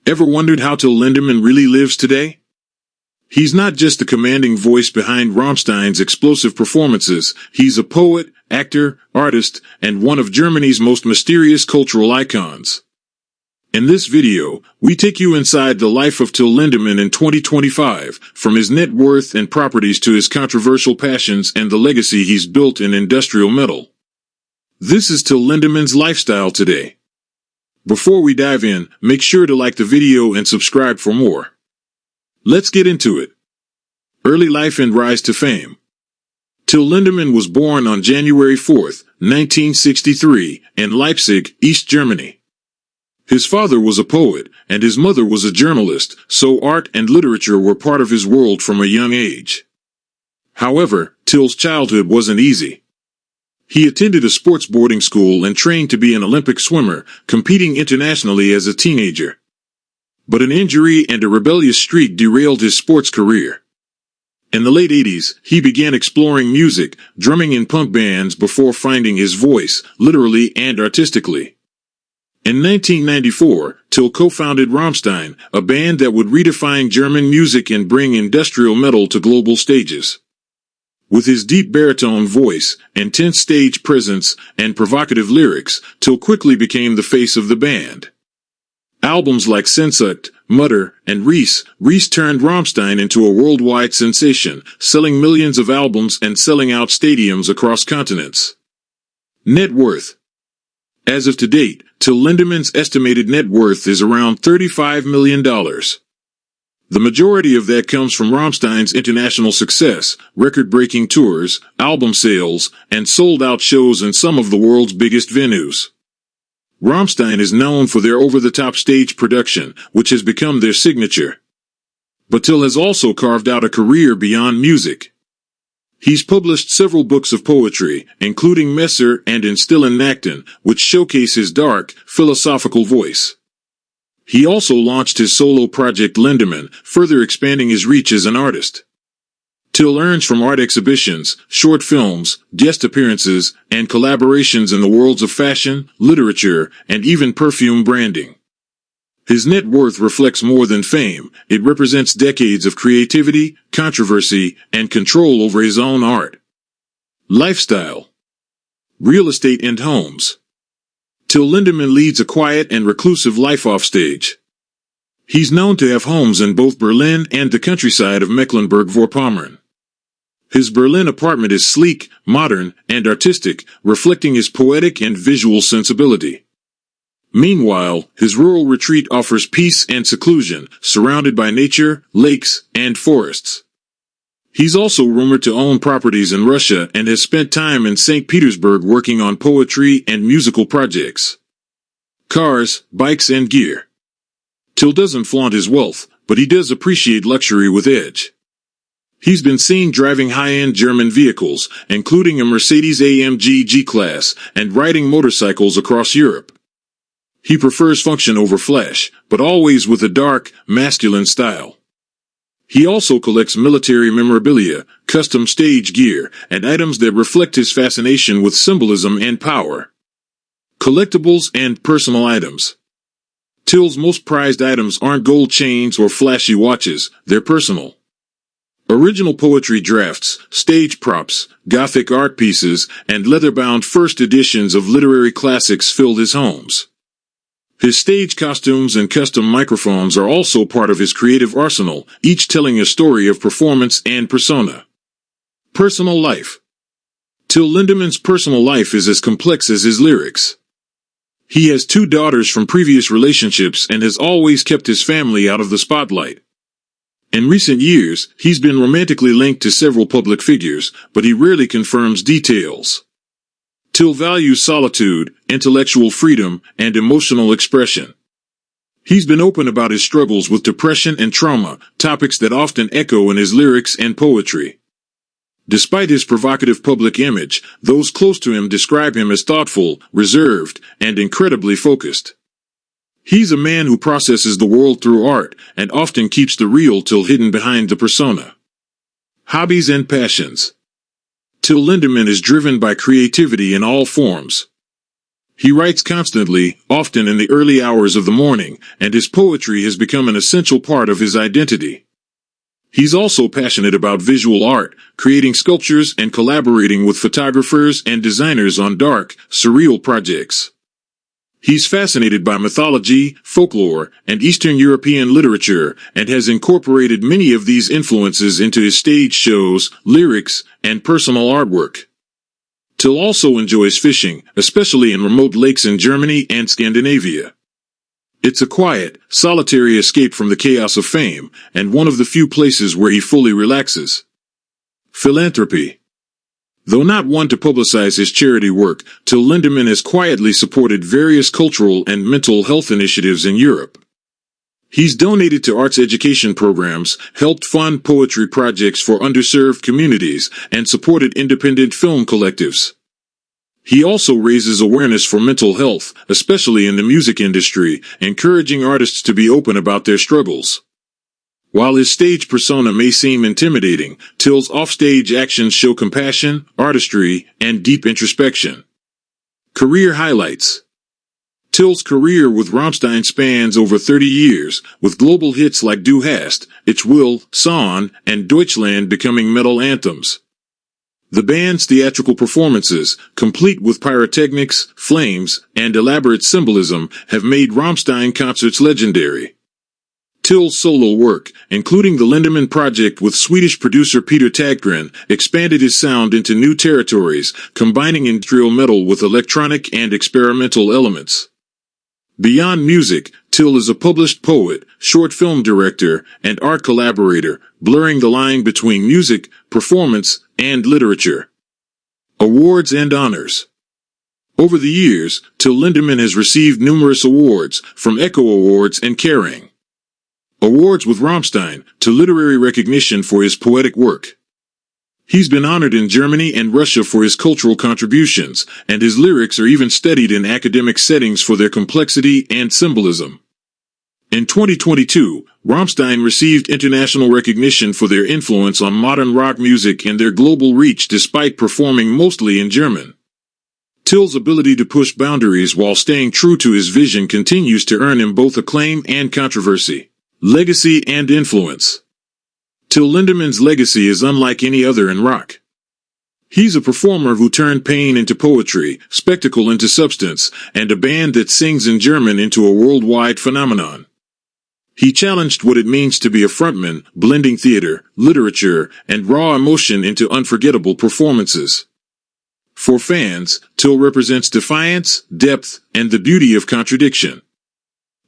Ever wondered how Till Lindemann really lives today? He's not just the commanding voice behind Rammstein's explosive performances, he's a poet, actor, artist, and one of Germany's most mysterious cultural icons. In this video, we take you inside the life of Till Lindemann in 2025, from his net worth and properties to his controversial passions and the legacy he's built in industrial metal. This is Till Lindemann's lifestyle today. Before we dive in, make sure to like the video and subscribe for more. Let's get into it. Early life and rise to fame. Till Lindemann was born on January 4, 1963, in Leipzig, East Germany. His father was a poet, and his mother was a journalist, so art and literature were part of his world from a young age. However, Till's childhood wasn't easy. He attended a sports boarding school and trained to be an Olympic swimmer, competing internationally as a teenager. But an injury and a rebellious streak derailed his sports career. In the late 80s, he began exploring music, drumming in punk bands before finding his voice, literally and artistically. In 1994, Till co-founded Rammstein, a band that would redefine German music and bring industrial metal to global stages. With his deep baritone voice, intense stage presence, and provocative lyrics, Till quickly became the face of the band. Albums like Sehnsucht, Mutter, and Reese turned Rammstein into a worldwide sensation, selling millions of albums and selling out stadiums across continents. Net worth. As of to date, Till Lindemann's estimated net worth is around $35 million. The majority of that comes from Rammstein's international success, record-breaking tours, album sales, and sold-out shows in some of the world's biggest venues. Rammstein is known for their over-the-top stage production, which has become their signature. But Till has also carved out a career beyond music. He's published several books of poetry, including Messer and In Stillen Nachten, which showcase his dark, philosophical voice. He also launched his solo project Lindemann, further expanding his reach as an artist. Till earns from art exhibitions, short films, guest appearances, and collaborations in the worlds of fashion, literature, and even perfume branding. His net worth reflects more than fame. It represents decades of creativity, controversy, and control over his own art. Lifestyle. Real estate and homes. Till Lindemann leads a quiet and reclusive life offstage. He's known to have homes in both Berlin and the countryside of Mecklenburg-Vorpommern. His Berlin apartment is sleek, modern, and artistic, reflecting his poetic and visual sensibility. Meanwhile, his rural retreat offers peace and seclusion, surrounded by nature, lakes, and forests. He's also rumored to own properties in Russia and has spent time in St. Petersburg working on poetry and musical projects. Cars, bikes, and gear. Till doesn't flaunt his wealth, but he does appreciate luxury with edge. He's been seen driving high-end German vehicles, including a Mercedes-AMG G-Class, and riding motorcycles across Europe. He prefers function over flash, but always with a dark, masculine style. He also collects military memorabilia, custom stage gear, and items that reflect his fascination with symbolism and power. Collectibles and personal items. Till's most prized items aren't gold chains or flashy watches, they're personal. Original poetry drafts, stage props, Gothic art pieces, and leather-bound first editions of literary classics filled his homes. His stage costumes and custom microphones are also part of his creative arsenal, each telling a story of performance and persona. Personal life. Till Lindemann's personal life is as complex as his lyrics. He has 2 daughters from previous relationships and has always kept his family out of the spotlight. In recent years, he's been romantically linked to several public figures, but he rarely confirms details. Till values solitude, intellectual freedom, and emotional expression. He's been open about his struggles with depression and trauma, topics that often echo in his lyrics and poetry. Despite his provocative public image, those close to him describe him as thoughtful, reserved, and incredibly focused. He's a man who processes the world through art, and often keeps the real Till hidden behind the persona. Hobbies and passions. Till Lindemann is driven by creativity in all forms. He writes constantly, often in the early hours of the morning, and his poetry has become an essential part of his identity. He's also passionate about visual art, creating sculptures and collaborating with photographers and designers on dark, surreal projects. He's fascinated by mythology, folklore, and Eastern European literature, and has incorporated many of these influences into his stage shows, lyrics, and personal artwork. Till also enjoys fishing, especially in remote lakes in Germany and Scandinavia. It's a quiet, solitary escape from the chaos of fame, and one of the few places where he fully relaxes. Philanthropy. Though not one to publicize his charity work, Till Lindemann has quietly supported various cultural and mental health initiatives in Europe. He's donated to arts education programs, helped fund poetry projects for underserved communities, and supported independent film collectives. He also raises awareness for mental health, especially in the music industry, encouraging artists to be open about their struggles. While his stage persona may seem intimidating, Till's offstage actions show compassion, artistry, and deep introspection. Career highlights. Till's career with Rammstein spans over 30 years, with global hits like Du hast, Ich will, Son, and Deutschland becoming metal anthems. The band's theatrical performances, complete with pyrotechnics, flames, and elaborate symbolism, have made Rammstein concerts legendary. Till's solo work, including the Lindemann project with Swedish producer Peter Tägtgren, expanded his sound into new territories, combining industrial metal with electronic and experimental elements. Beyond music, Till is a published poet, short film director, and art collaborator, blurring the line between music, performance, and literature. Awards and honors. Over the years, Till Lindemann has received numerous awards, from Echo Awards and Kerrang! Awards with Rammstein, to literary recognition for his poetic work. He's been honored in Germany and Russia for his cultural contributions, and his lyrics are even studied in academic settings for their complexity and symbolism. In 2022, Rammstein received international recognition for their influence on modern rock music and their global reach despite performing mostly in German. Till's ability to push boundaries while staying true to his vision continues to earn him both acclaim and controversy. Legacy and influence. Till Lindemann's legacy is unlike any other in rock. He's a performer who turned pain into poetry, spectacle into substance, and a band that sings in German into a worldwide phenomenon. He challenged what it means to be a frontman, blending theater, literature, and raw emotion into unforgettable performances. For fans, Till represents defiance, depth, and the beauty of contradiction.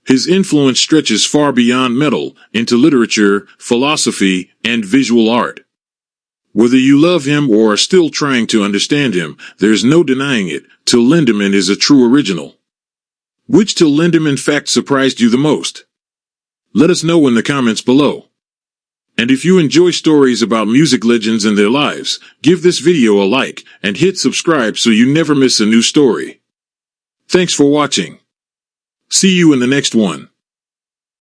His influence stretches far beyond metal, into literature, philosophy, and visual art. Whether you love him or are still trying to understand him, there's no denying it, Till Lindemann is a true original. Which Till Lindemann fact surprised you the most? Let us know in the comments below. And if you enjoy stories about music legends and their lives, give this video a like, and hit subscribe so you never miss a new story. Thanks for watching. See you in the next one.